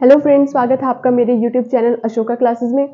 Hello friends, स्वागत है आपका मेरे यूट्यूब चैनल अशोका क्लासेस में।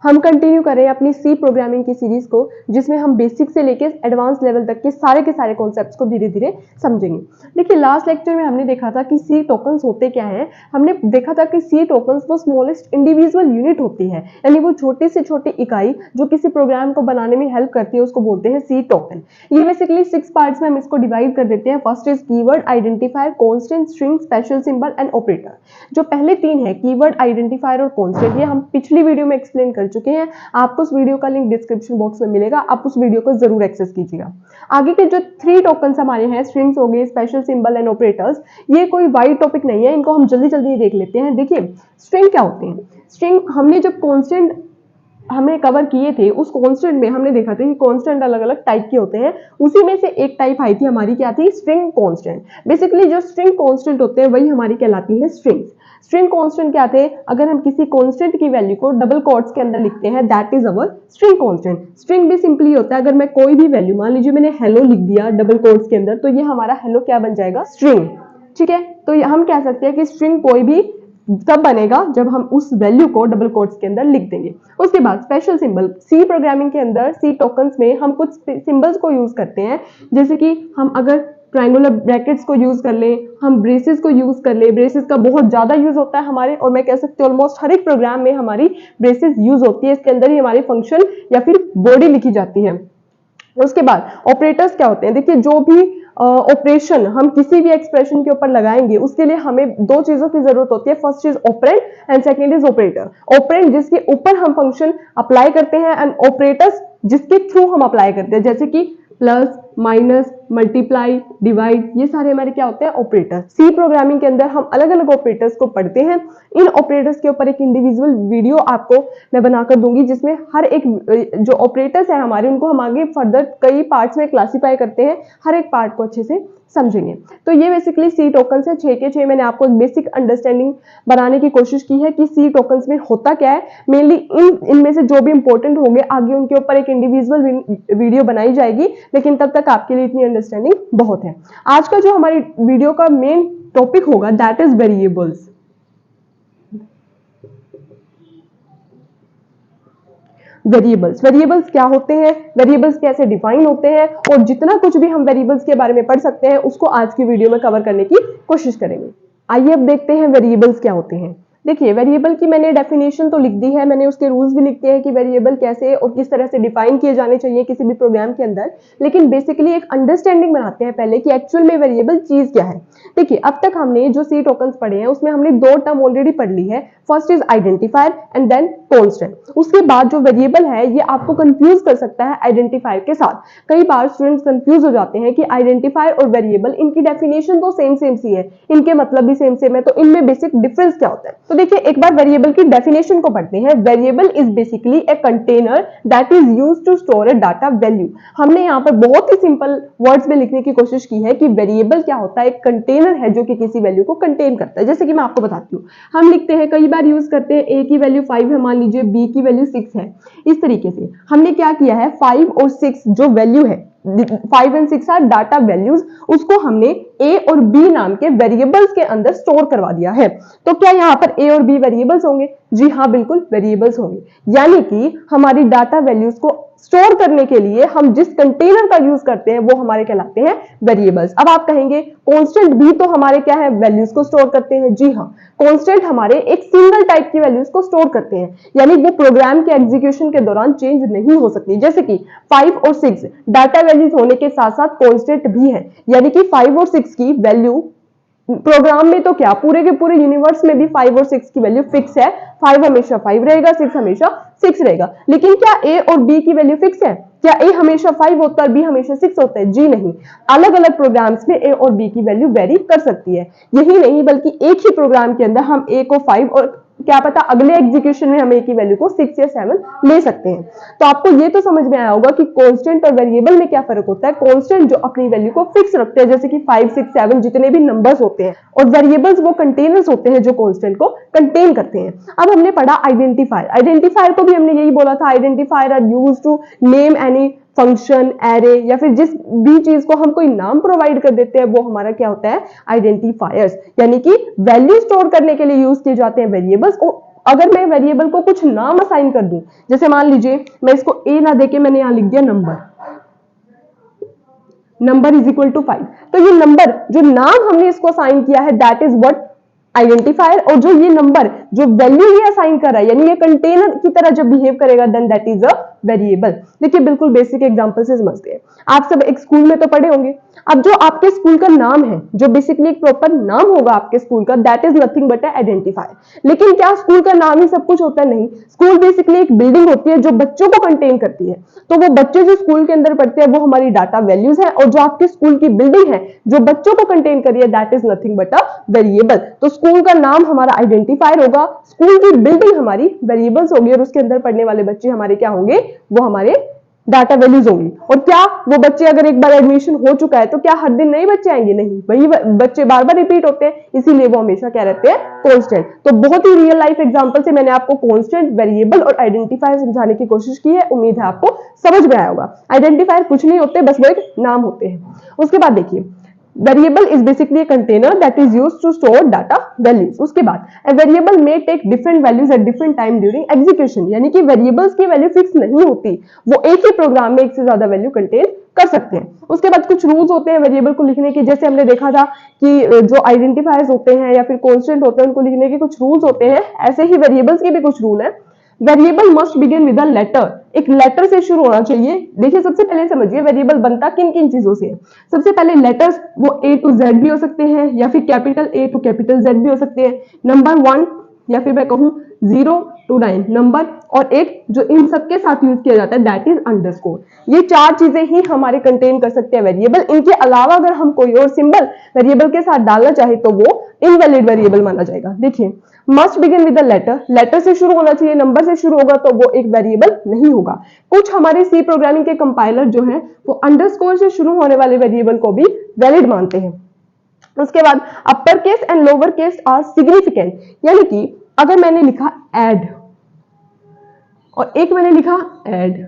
हम कंटिन्यू कर रहे हैं अपनी सी प्रोग्रामिंग की सीरीज को, जिसमें हम बेसिक से लेकर एडवांस लेवल तक के सारे कॉन्सेप्ट्स को धीरे धीरे समझेंगे। देखिए, लास्ट लेक्चर में हमने देखा था कि सी टोकन्स होते क्या हैं। हमने देखा था कि सी टोकन्स वो स्मॉलेस्ट इंडिविजुअल यूनिट होती है, यानी वो छोटी से छोटी इकाई जो किसी प्रोग्राम को बनाने में हेल्प करती है, उसको बोलते हैं सी टोकन। ये बेसिकली 6 पार्ट्स में हम इसको डिवाइड कर देते हैं। First is keyword, identifier, constant, string, special symbol and operator. जो पहले तीन है, कीवर्ड, आइडेंटिफायर और कांस्टेंट, ये हम पिछली वीडियो में एक्सप्लेन कर चुके हैं। आपको उस वीडियो का लिंक डिस्क्रिप्शन बॉक्स में मिलेगा, आप उस वीडियो को जरूर एक्सेस कीजिएगा। आगे के जो 3 टोकन्स हमारे हैं, स्ट्रिंग्स हो गए, स्पेशल सिंबल एंड ऑपरेटर्स, ये कोई वाइड टॉपिक नहीं है, इनको हम जल्दी जल्दी देख लेते हैं। देखिए, स्ट्रिंग क्या होते हैं। स्ट्रिंग हमने जब कांस्टेंट हमने कवर किए थे, उस कांस्टेंट में हमने देखा था कि कांस्टेंट अलग अलग टाइप के होते हैं। उसी में से एक टाइप आई थी हमारी, क्या थी, स्ट्रिंग कांस्टेंट। बेसिकली जो स्ट्रिंग कांस्टेंट होते हैं वही हमारी कहलाती है स्ट्रिंग्स। स्ट्रिंग कांस्टेंट क्या थे, अगर हम किसी कांस्टेंट की वैल्यू को डबल कोट्स के अंदर लिखते हैं, that is our string constant. String भी सिंपली होता है, अगर मैं कोई भी वैल्यू, मान लीजिए मैंने हेलो लिख दिया डबल कोट्स के अंदर, तो ये हमारा हेलो क्या बन जाएगा, स्ट्रिंग। ठीक है, तो हम कह सकते हैं कि स्ट्रिंग कोई भी तब बनेगा जब हम उस वैल्यू को डबल कोट्स के अंदर लिख देंगे। उसके बाद स्पेशल सिंबल। सी प्रोग्रामिंग के अंदर, सी टोकन्स में हम कुछ सिंबल्स को यूज करते हैं, जैसे कि हम अगर ट्रायंगुलर ब्रैकेट्स को यूज कर ले, हम ब्रेसेस को यूज कर ले। ब्रेसेस का बहुत ज्यादा यूज होता है हमारे, और मैं कह सकती हूँ ऑलमोस्ट हर एक प्रोग्राम में हमारी ब्रेसेस यूज होती है। इसके अंदर ही हमारी फंक्शन या फिर बॉडी लिखी जाती है। उसके बाद ऑपरेटर्स क्या होते हैं। देखिए, जो भी ऑपरेशन हम किसी भी एक्सप्रेशन के ऊपर लगाएंगे, उसके लिए हमें 2 चीजों की जरूरत होती है। First is operand and second is operator. Operand जिसके ऊपर हम फंक्शन अप्लाई करते हैं, एंड ऑपरेटर्स जिसके थ्रू हम अप्लाई करते हैं, जैसे कि प्लस, माइनस, मल्टीप्लाई, डिवाइड, ये सारे हमारे क्या होते हैं, ऑपरेटर। सी प्रोग्रामिंग के अंदर हम अलग अलग ऑपरेटर्स को पढ़ते हैं। इन ऑपरेटर्स के ऊपर एक इंडिविजुअल वीडियो आपको मैं बनाकर दूंगी, जिसमें हर एक जो ऑपरेटर्स है हमारे, उनको हम आगे फर्दर कई पार्ट्स में क्लासिफाई करते हैं, हर एक पार्ट को अच्छे से समझेंगे। तो ये बेसिकली सी टोकन्स है। 6 के 6 मैंने आपको एक बेसिक अंडरस्टैंडिंग बनाने की कोशिश की है कि सी टोकन्स में होता क्या है। मेनली इनमें से जो भी इंपॉर्टेंट होंगे, आगे उनके ऊपर एक इंडिविजुअल वीडियो बनाई जाएगी, लेकिन तब तक आपके लिए इतनी अंडरस्टैंडिंग बहुत है। आज का जो हमारी वीडियो का मेन टॉपिक होगा, दैट इज वेरिएबल्स। वेरिएबल्स क्या होते हैं, वेरिएबल्स कैसे डिफाइन होते हैं, और जितना कुछ भी हम वेरिएबल्स के बारे में पढ़ सकते हैं, उसको आज की वीडियो में कवर करने की कोशिश करेंगे। आइए अब देखते हैं वेरिएबल्स क्या होते हैं। देखिए, वेरिएबल की मैंने डेफिनेशन तो लिख दी है, मैंने उसके रूल्स भी लिखते हैं कि वेरिएबल कैसे और किस तरह से डिफाइन किए जाने चाहिए किसी भी प्रोग्राम के अंदर। लेकिन बेसिकली एक अंडरस्टैंडिंग बनाते हैं पहले कि एक्चुअल में वेरिएबल चीज क्या है। देखिए, अब तक हमने जो सी टोकन्स पढ़े हैं, उसमें हमने 2 टर्म ऑलरेडी पढ़ ली है। First is identifier and then constant. उसके बाद जो वेरिएबल है, ये आपको कंफ्यूज कर सकता है आइडेंटिफायर के साथ। कई बार स्टूडेंट्स कंफ्यूज हो जाते हैं कि आइडेंटिफायर और वेरिएबल, इनकी डेफिनेशन तो सेम सी है, इनके मतलब भी सेम है, तो इनमें बेसिक डिफरेंस क्या होता है। तो देखिए, एक बार वेरिएबल की डेफिनेशन को पढ़ते हैं। Variable is basically a container that is used to store a data value. हमने यहाँ पर बहुत ही सिंपल वर्ड्स में लिखने की कोशिश की है कि वेरिएबल क्या होता है, एक कंटेनर है जो कि किसी वैल्यू को कंटेन करता है। जैसे कि मैं आपको बताती हूँ, हम लिखते हैं, कई बार यूज करते हैं, ए की वैल्यू 5 है, मान लीजिए बी की वैल्यू 6 है। इस तरीके से हमने क्या किया है, 5 और 6 जो वैल्यू है, 5 एंड 6 आर डाटा वैल्यूज, उसको हमने ए और बी नाम के वेरिएबल्स के अंदर स्टोर करवा दिया है। तो क्या यहाँ पर ए और बी वेरिएबल्स होंगे? जी हाँ, बिल्कुल वेरिएबल्स होंगे। यानी कि हमारी डाटा वैल्यूज को स्टोर करने के लिए हम जिस कंटेनर का यूज करते हैं, वो हमारे कहलाते हैं वेरिएबल्स। अब आप कहेंगे कांस्टेंट भी तो हमारे क्या है, वैल्यूज को स्टोर करते हैं। जी हाँ, कांस्टेंट हमारे एक सिंगल टाइप की वैल्यूज को स्टोर करते हैं, यानी वो प्रोग्राम के एग्जीक्यूशन के दौरान चेंज नहीं हो सकती। जैसे कि 5 और 6 डाटा वैल्यूज होने के साथ साथ कांस्टेंट भी है, यानी कि 5 और 6 की वैल्यू प्रोग्राम में तो क्या, पूरे के पूरे यूनिवर्स में भी 5 और 6 की वैल्यू फिक्स है। 5 हमेशा 5 रहेगा, 6 हमेशा 6 रहेगा। लेकिन क्या ए और बी की वैल्यू फिक्स है? क्या ए हमेशा 5 होता है, बी हमेशा 6 होता है? जी नहीं, अलग अलग प्रोग्राम्स में ए और बी की वैल्यू वेरी कर सकती है। यही नहीं, बल्कि एक ही प्रोग्राम के अंदर हम ए को 5 और क्या पता अगले एग्जीक्यूशन में हम ए की वैल्यू को 6 या 7 ले सकते हैं। तो आपको ये तो समझ में आया होगा कि कांस्टेंट और वेरिएबल में क्या फर्क होता है। कांस्टेंट जो अपनी वैल्यू को फिक्स रखते हैं, जैसे कि 5, 6, 7 जितने भी नंबर्स होते हैं, और वेरिएबल्स वो कंटेनर्स होते हैं जो कांस्टेंट को कंटेन करते हैं। अब हमने पढ़ा आइडेंटिफायर। आइडेंटिफायर को भी हमने यही बोला था, identifier are used to name any function, array या फिर जिस भी चीज को हम कोई नाम प्रोवाइड कर देते हैं वो हमारा क्या होता है, आइडेंटिफायर्स, यानी कि वैल्यू स्टोर करने के लिए यूज किए जाते हैं वेरिएबल्स। और अगर मैं वेरिएबल को कुछ नाम असाइन कर दूं, जैसे मान लीजिए मैं इसको ए ना देके मैंने यहां लिख दिया नंबर इज इक्वल टू 5, तो ये नंबर जो नाम हमने इसको असाइन किया है दैट इज व्हाट आइडेंटिफायर, और जो ये नंबर जो वैल्यू ये असाइन कर रहा है यानी ये कंटेनर की तरह जब बिहेव करेगा then that is a variable. देखिए बिल्कुल बेसिक एग्जांपल से समझते हैं। आप सब एक स्कूल में तो पढ़े होंगे। अब जो आपके स्कूल का नाम है, जो बेसिकली एक प्रॉपर नाम होगा आपके स्कूल का, that is nothing but identifier. लेकिन क्या स्कूल का नाम ही सब कुछ होता है? नहीं। स्कूल बेसिकली एक बिल्डिंग होती है जो बच्चों को कंटेन करती है। तो वो बच्चे जो स्कूल के अंदर पढ़ते हैं वो हमारी डाटा वैल्यूज है, और जो आपके स्कूल की बिल्डिंग है जो बच्चों को कंटेन करी है that is nothing but a variable. तो स्कूल का नाम हमारा आइडेंटिफायर होगा, स्कूल की बिल्डिंग हमारी वेरिएबल्स होगी, और उसके अंदर पढ़ने वाले बच्चे हमारे क्या होंगे, वो हमारे डाटा वैल्यूज होंगी। और क्या वो बच्चे अगर एक बार एडमिशन हो चुका है तो क्या हर दिन नए बच्चे आएंगे? नहीं, वही बच्चे बार बार रिपीट होते हैं, इसीलिए वो हमेशा क्या रहते हैं, कांस्टेंट। तो बहुत ही रियल लाइफ एग्जांपल से मैंने आपको कांस्टेंट, वेरिएबल और आइडेंटिफायर समझाने की कोशिश की है। उम्मीद है आपको समझ में आया होगा। आइडेंटिफायर कुछ नहीं होते, बस वो एक नाम होते हैं। उसके बाद देखिए variable is basically a container that is used to store data values। उसके बाद a variable may take different values at different time during execution, यानी कि variables की वैल्यू फिक्स नहीं होती, वो एक ही प्रोग्राम में एक से ज्यादा वैल्यू कंटेन कर सकते हैं। उसके बाद कुछ रूल्स होते हैं वेरिएबल को लिखने के, जैसे हमने देखा था कि जो आइडेंटिफायर्स होते हैं या फिर कॉन्स्टेंट होते हैं उनको लिखने के कुछ रूल्स होते हैं, ऐसे ही वेरिएबल्स के भी कुछ रूल है। Variable must begin with a letter, एक लेटर से शुरू होना चाहिए। देखिए सबसे पहले समझिए वेरिएबल बनता किन किन चीजों से है। सबसे पहले लेटर्स, वो ए टू जेड भी हो सकते हैं या फिर capital A to capital Z भी हो सकते हैं। नंबर 1 या फिर मैं कहूं 0 to 9 नंबर, और एक जो इन सबके साथ यूज किया जाता है दैट इज अंडरस्कोर। ये चार चीजें ही हमारे कंटेन कर सकते हैं वेरिएबल। इनके अलावा अगर हम कोई और सिंबल वेरिएबल के साथ डालना चाहे तो वो इनवैलिड वेरिएबल माना जाएगा। देखिए must begin with the letter, letter से शुरू होना चाहिए, नंबर से शुरू होगा तो वो एक वेरिएबल नहीं होगा। कुछ हमारे सी प्रोग्रामिंग के कंपाइलर जो है वो अंडरस्कोर से शुरू होने वाले वेरिएबल को भी वैलिड मानते हैं। उसके बाद upper case and lower case are significant, यानी कि अगर मैंने लिखा एड और एक मैंने लिखा एड,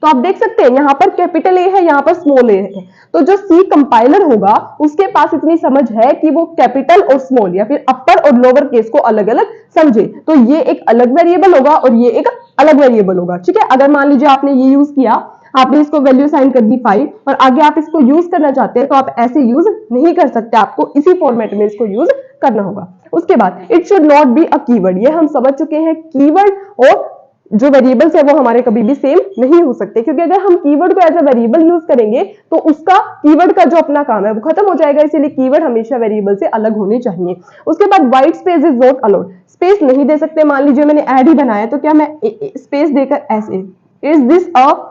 तो आप देख सकते हैं यहां पर कैपिटल ए है, यहां पर स्मॉल ए है, तो जो सी कंपाइलर होगा उसके पास इतनी समझ है कि वो कैपिटल और स्मॉल या फिर अपर और लोअर केस को अलग अलग समझे। तो ये एक अलग वेरिएबल होगा और ये एक अलग वेरिएबल होगा। ठीक है, अगर मान लीजिए आपने ये यूज किया, आपने इसको वैल्यू साइन कर दी 5 और आगे आप इसको यूज करना चाहते हैं तो आप ऐसे यूज नहीं कर सकते, आपको इसी फॉर्मेट में इसको यूज करना होगा। उसके बाद it should not be a keyword, ये हम समझ चुके हैं, कीवर्ड और जो वेरिएबल्स है वो हमारे कभी भी सेम नहीं हो सकते, क्योंकि अगर हम कीवर्ड को एज अ वेरिएबल यूज करेंगे तो उसका कीवर्ड का जो अपना काम है वो खत्म हो जाएगा, इसीलिए कीवर्ड हमेशा वेरिएबल से अलग होने चाहिए। उसके बाद white space is not allowed, space नहीं दे सकते। मान लीजिए मैंने ऐड ही बनाया तो क्या मैं स्पेस देकर ऐसे, इज दिस अ,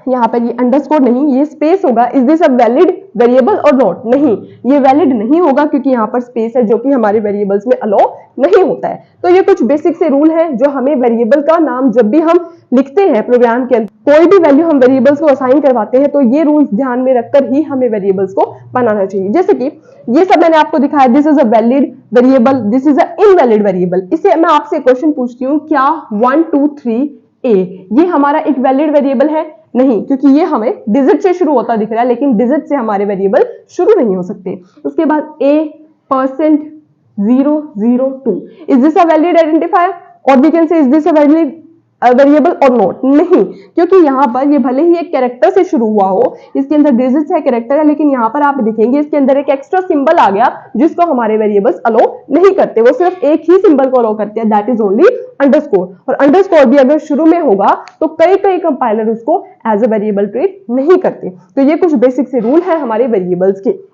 यहाँ पर ये अंडरस्कोर नहीं, ये स्पेस होगा, is this a valid variable or not, नहीं ये वैलिड नहीं होगा क्योंकि यहाँ पर स्पेस है जो कि हमारे वेरिएबल्स में अलाउ नहीं होता है। तो ये कुछ बेसिक से रूल है जो हमें वेरिएबल का नाम जब भी हम लिखते हैं प्रोग्राम के अंदर, कोई भी वैल्यू हम वेरिएबल्स को असाइन करवाते हैं तो ये रूल्स ध्यान में रखकर ही हमें वेरिएबल्स को बनाना चाहिए। जैसे कि ये सब मैंने आपको दिखाया, this is a valid variable, this is a invalid variable. इससे मैं आपसे क्वेश्चन पूछती हूँ, क्या 1 2 3 ए ये हमारा एक वैलिड वेरिएबल है? नहीं, क्योंकि ये हमें डिजिट से शुरू होता दिख रहा है, लेकिन डिजिट से हमारे वेरिएबल शुरू नहीं हो सकते। उसके बाद a%002 is this a valid identifier और we can say is this a valid variable or not? नहीं, क्योंकि यहाँ पर ये भले ही एक कैरेक्टर से शुरू हुआ हो, इसके अंदर डिजिट्स है, कैरेक्टर है, लेकिन यहाँ पर आप देखेंगे इसके अंदर एक एक्स्ट्रा सिंबल आ गया जिसको हमारे वेरिएबल्स अलो नहीं करते, वो सिर्फ एक ही सिंबल को अलो करते हैं, दैट इज ओनली अंडरस्कोर। और अंडरस्कोर भी अगर शुरू में होगा तो कई कई कंपाइलर उसको एज अ वेरिएबल ट्रीट नहीं करते। तो ये कुछ बेसिक से रूल है हमारे वेरिएबल्स के।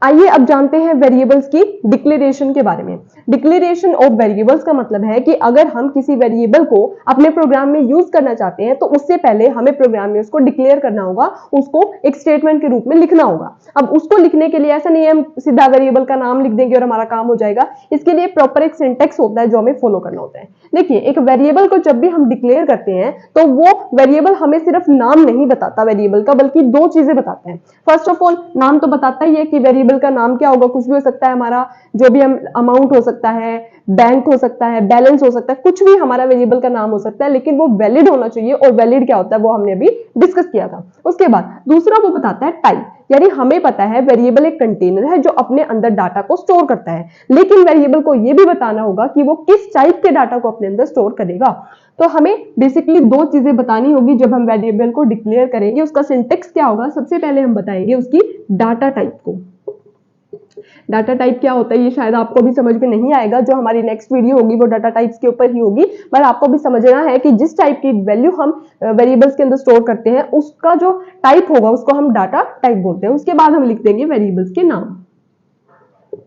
आइए अब जानते हैं वेरिएबल्स की डिक्लेरेशन के बारे में। डिक्लेरेशन ऑफ वेरिएबल्स का मतलब है कि अगर हम किसी वेरिएबल को अपने प्रोग्राम में यूज करना चाहते हैं तो उससे पहले हमें प्रोग्राम में उसको डिक्लेयर करना होगा, उसको एक स्टेटमेंट के रूप में लिखना होगा। अब उसको लिखने के लिए ऐसा नहीं है हम सीधा वेरिएबल का नाम लिख देंगे और हमारा काम हो जाएगा, इसके लिए प्रॉपर एक सिंटेक्स होता है जो हमें फॉलो करना होता है। देखिए एक वेरिएबल को जब भी हम डिक्लेयर करते हैं तो वो वेरिएबल हमें सिर्फ नाम नहीं बताता वेरिएबल का, बल्कि दो चीजें बताता है। फर्स्ट ऑफ ऑल नाम तो बताता ही है कि वेरिएबल का नाम क्या होगा, कुछ भी हो सकता है, हमारा जो भी हम अमाउंट हो सकता है, बैंक हो सकता है, बैलेंस हो सकता है, कुछ भी हमारा वेरिएबल का नाम हो सकता है, लेकिन वो वैलिड होना चाहिए। और वैलिड क्या होता है वो हमने अभी डिस्कस किया था। उसके बाद दूसरा वो बताता है टाइप, यानी हमें पता है वेरिएबल एक कंटेनर है जो अपने अंदर डाटा को स्टोर करता है, लेकिन वेरिएबल को ये भी बताना होगा कि वो किस टाइप के डाटा को अपने अंदर स्टोर करेगा। तो हमें बेसिकली दो चीजें बतानी होगी जब हम वेरिएबल को डिक्लेयर करेंगे। उसका सिंटेक्स क्या होगा, सबसे पहले हम बताएंगे उसकी डाटा टाइप को। डाटा टाइप क्या होता है ये शायद आपको भी समझ में नहीं आएगा, जो हमारी नेक्स्ट वीडियो होगी वो डाटा टाइप्स के ऊपर ही होगी, पर आपको भी समझना है कि जिस टाइप की वैल्यू हम वेरिएबल्स के अंदर स्टोर करते हैं उसका जो टाइप होगा उसको हम डाटा टाइप बोलते हैं। उसके बाद हम लिख देंगे वेरिएबल्स के नाम,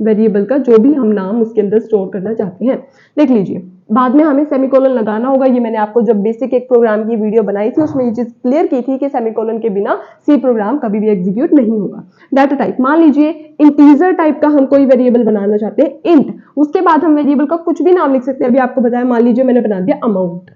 वेरिएबल का जो भी हम नाम उसके अंदर स्टोर करना चाहते हैं। देख लीजिए, बाद में हमें सेमीकोलन लगाना होगा। ये मैंने आपको जब बेसिक एक प्रोग्राम की वीडियो बनाई थी उसमें ये चीज क्लियर की थी कि सेमीकोलन के बिना सी प्रोग्राम कभी भी एग्जीक्यूट नहीं होगा। डाटा टाइप, मान लीजिए इंटीजर टाइप का हम कोई वेरिएबल बनाना चाहते हैं इंट, उसके बाद हम वेरिएबल का कुछ भी नाम लिख सकते हैं। अभी आपको बताया, मान लीजिए मैंने बना दिया अमाउंट,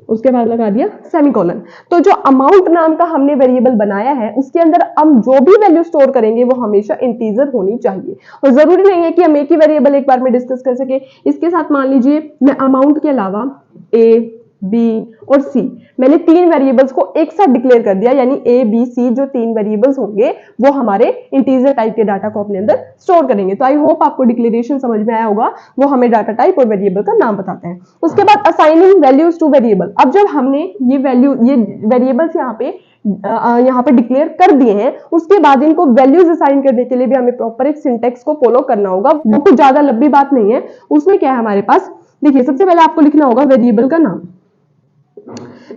उसके बाद लगा दिया सेमीकोलन। तो जो अमाउंट नाम का हमने वेरिएबल बनाया है उसके अंदर हम जो भी वैल्यू स्टोर करेंगे वो हमेशा इंटीजर होनी चाहिए। और जरूरी नहीं है कि हम एक ही वेरिएबल एक बार में डिस्कस कर सके। इसके साथ मान लीजिए मैं अमाउंट के अलावा ए, बी और सी, मैंने तीन वेरिएबल्स को एक साथ डिक्लेयर कर दिया, यानी ए, बी, सी जो तीन वेरिएबल्स होंगे वो हमारे इंटीजर टाइप के डाटा को अपने अंदर स्टोर करेंगे। तो आई होप आपको डिक्लेरेशन समझ में आया होगा, वो हमें डाटा टाइप और वेरिएबल का नाम बताते हैं। उसके बाद असाइनिंग वैल्यूज टू वेरिएबल। अब जब हमने ये वेरिएबल्स यहाँ पे डिक्लेयर कर दिए हैं, उसके बाद इनको वैल्यूज असाइन करने के लिए भी हमें प्रॉपर एक सिंटेक्स को फॉलो करना होगा। वो कुछ ज्यादा लंबी बात नहीं है। उसमें क्या है हमारे पास, देखिए सबसे पहले आपको लिखना होगा वेरिएबल का नाम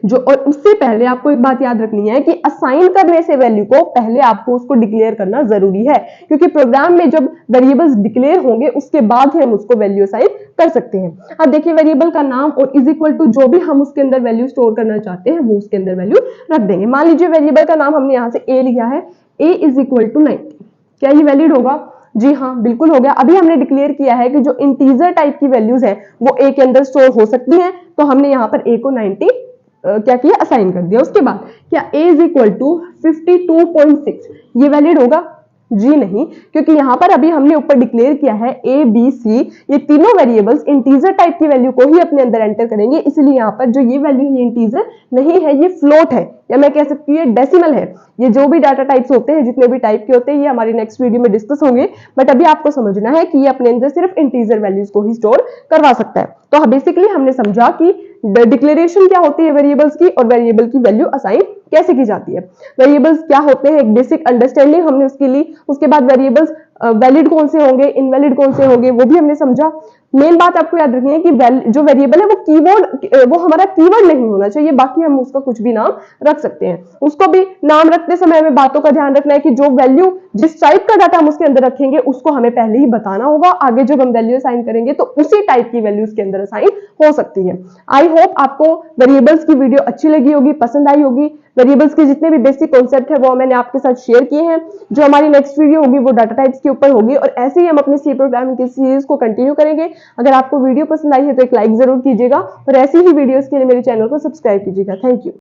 जो, और उससे पहले आपको एक बात याद रखनी है कि असाइन करने से वैल्यू को पहले आपको उसको डिक्लेयर करना जरूरी है, क्योंकि प्रोग्राम में जब वेरिएबल्स डिक्लेयर होंगे उसके बाद ही हम उसको वैल्यू असाइन कर सकते हैं। अब देखिए वेरिएबल का नाम और इज इक्वल टू जो भी हम उसके अंदर वैल्यू स्टोर करना चाहते हैं वो उसके अंदर वैल्यू रख देंगे। मान लीजिए वेरिएबल का नाम हमने यहां से ए लिया है, ए इज इक्वल टू 90, क्या ये वैलिड होगा? जी हाँ, बिल्कुल हो गया। अभी हमने डिक्लेयर किया है कि जो इंटीजर टाइप की वैल्यूज है वो ए के अंदर स्टोर हो सकती हैं, तो हमने यहाँ पर ए को 90 क्या किया, असाइन कर दिया। उसके बाद क्या a इज इक्वल टू 52.6 ये वैलिड होगा? जी नहीं, क्योंकि यहां पर अभी हमने ऊपर डिक्लेयर किया है ए, बी, सी ये तीनों वेरिएबल्स इंटीजर टाइप की वैल्यू को ही अपने अंदर एंटर करेंगे, इसलिए यहां पर जो ये वैल्यू है इंटीजर नहीं है, ये फ्लोट है, या मैं कह सकती हूँ डेसिमल है। ये जो भी डाटा टाइप्स होते हैं, जितने भी टाइप के होते हैं, ये हमारी नेक्स्ट वीडियो में डिस्कस होंगे, बट अभी आपको समझना है कि ये अपने अंदर सिर्फ इंटीजर वैल्यूज को ही स्टोर करवा सकता है। तो बेसिकली हमने समझा कि डिक्लेरेशन क्या होती है वेरिएबल्स की और वेरिएबल की वैल्यू असाइन कैसे की जाती है। वेरिएबल्स क्या होते हैं, एक बेसिक अंडरस्टैंडिंग हमने उसके ली। उसके बाद वेरिएबल्स वैलिड कौन से होंगे, इनवैलिड कौन से होंगे, वो भी हमने समझा। मेन बात आपको याद रखनी है कि जो वेरिएबल है वो कीवर्ड, वो हमारा कीवर्ड नहीं होना चाहिए, बाकी हम उसका कुछ भी नाम रख सकते हैं। उसको भी नाम रखते समय हमें बातों का ध्यान रखना है कि जो वैल्यू जिस टाइप का डाटा हम उसके अंदर रखेंगे उसको हमें पहले ही बताना होगा। आगे जब हम वैल्यू असाइन करेंगे तो उसी टाइप की वैल्यू उसके अंदर असाइन हो सकती है। आई होप आपको वेरिएबल्स की वीडियो अच्छी लगी होगी, पसंद आई होगी। वेरिएबल्स के जितने भी बेसिक कॉन्सेप्ट है वो मैंने आपके साथ शेयर किए हैं। जो हमारी नेक्स्ट वीडियो होगी वो डाटा टाइप्स के ऊपर होगी, और ऐसे ही हम अपने सी प्रोग्रामिंग की सीरीज को कंटिन्यू करेंगे। अगर आपको वीडियो पसंद आई है तो एक लाइक जरूर कीजिएगा, और ऐसी ही वीडियोस के लिए मेरे चैनल को सब्सक्राइब कीजिएगा। Thank you.